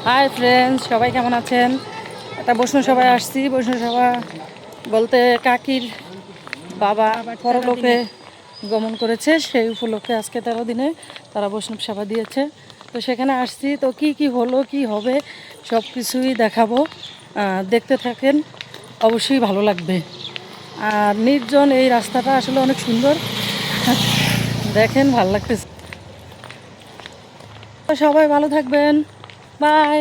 Hi friends, সবাই কেমন আছেন? একটা বৈষ্ণব সভায় আসছি। বৈষ্ণব সভা বলতে কাকির বাবা পরলোকে গমন করেছে, সেই উপলক্ষে আজকে 13 দিনে তারা বৈষ্ণব সভা দিয়েছে। তো সেখানে আসছি, তো কি কি হলো কি হবে সব কিছুই দেখাবো, দেখতে থাকেন, অবশ্যই ভালো লাগবে। আর নির্জন এই রাস্তাটা আসলে অনেক সুন্দর, দেখেন ভালো লাগতেছে। সবাই ভালো থাকবেন, বাই।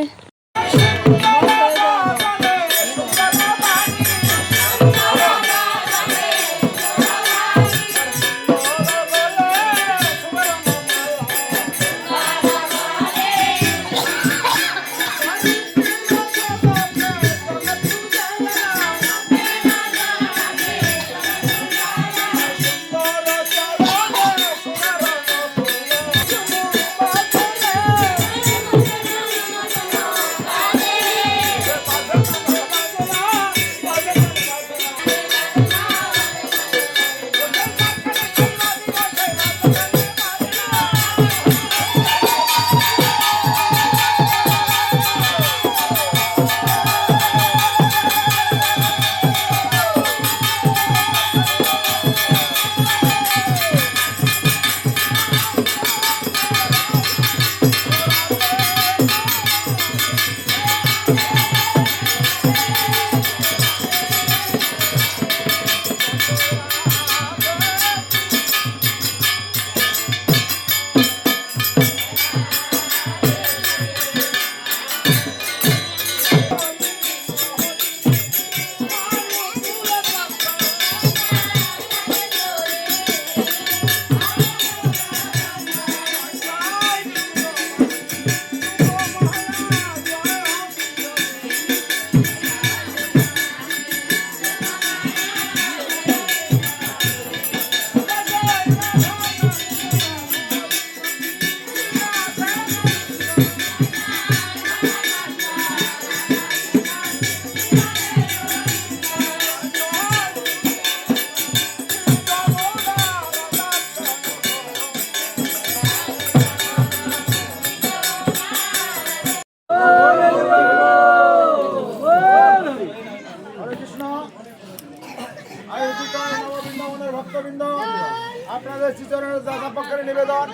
আপনাদের চিচনের পক্ষের নিবেদন,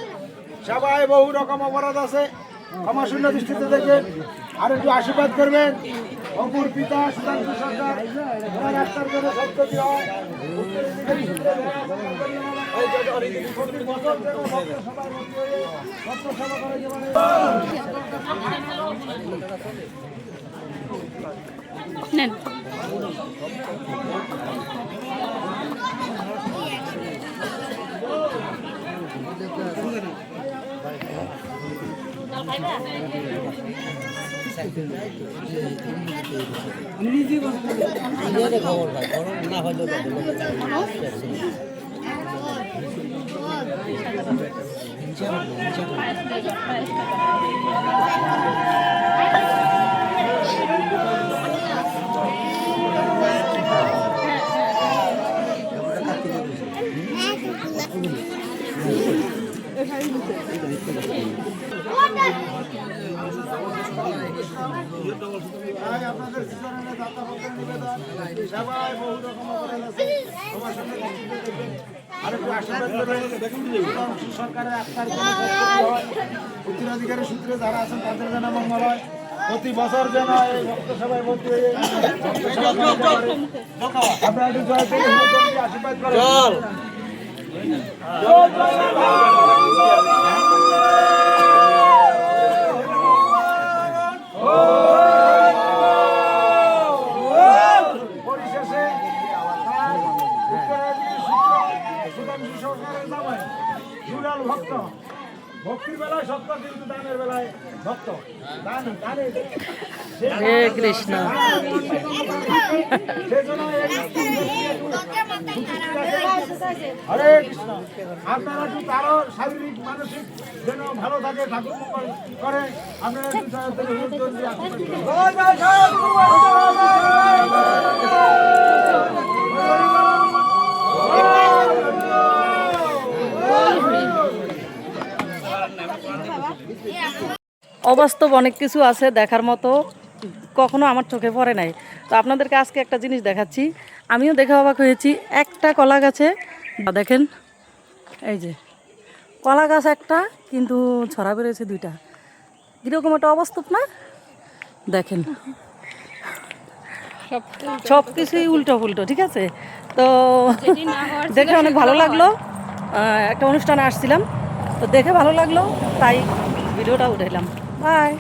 সবাই বহু রকম অপরাধ আছে, ক্ষমা শূন্য দৃষ্টিতে দেখবেন আর একটু আশীর্বাদ করবেন। অপুর পিতা সুধাংশু সরকার রাস্তার জন্য সত্যি হয় নেন। খবর ভাই না হয়তো আপনাদের চিচনের দাতা পক্ষের নিবেদন, সবাই বহু রকম অপরাধ আছে, ক্ষমা শূন্য দৃষ্টিতে দেখবেন আর একটু আশীর্বাদ করবেন। সরকারের আত্মার উত্তরাধিকারী সূত্রে যারা আছেন তাদের যেন মঙ্গল হয়। প্রতি বছর যেন এই ভক্ত সভায় ভর্তি হয়ে আপনারা একটু জয় থেকে আশীর্বাদ করেন। পরিশেষে সুধাংশু সরকারের নামে জুড়াল ভক্ত, ভক্তির বেলায় সত্য কিন্তু দানের বেলায় ভক্ত, দান দানে হরে কৃষ্ণ। হরে কৃষ্ণ। আপনারা একটু তারও শারীরিক মানসিক যেন ভালো থাকে, ঠাকুর মঙ্গল করে, আপনারা একটু অবাস্তব অনেক কিছু আছে দেখার মতো, কখনো আমার চোখে পড়ে নাই। তো আপনাদেরকে আজকে একটা জিনিস দেখাচ্ছি, আমিও দেখে অবাক হয়েছি। একটা কলা গাছে দেখেন, এই যে কলা গাছ একটা, কিন্তু ছড়া বেরোয়েছে দুইটা। কীরকম একটা অবাস্তব না? দেখেন সব কিছুই উল্টো পুল্টো, ঠিক আছে? তো দেখে অনেক ভালো লাগলো। একটা অনুষ্ঠানে আসছিলাম, তো দেখে ভালো লাগলো, তাই ভিডিওটা উঠাইলাম। বাই।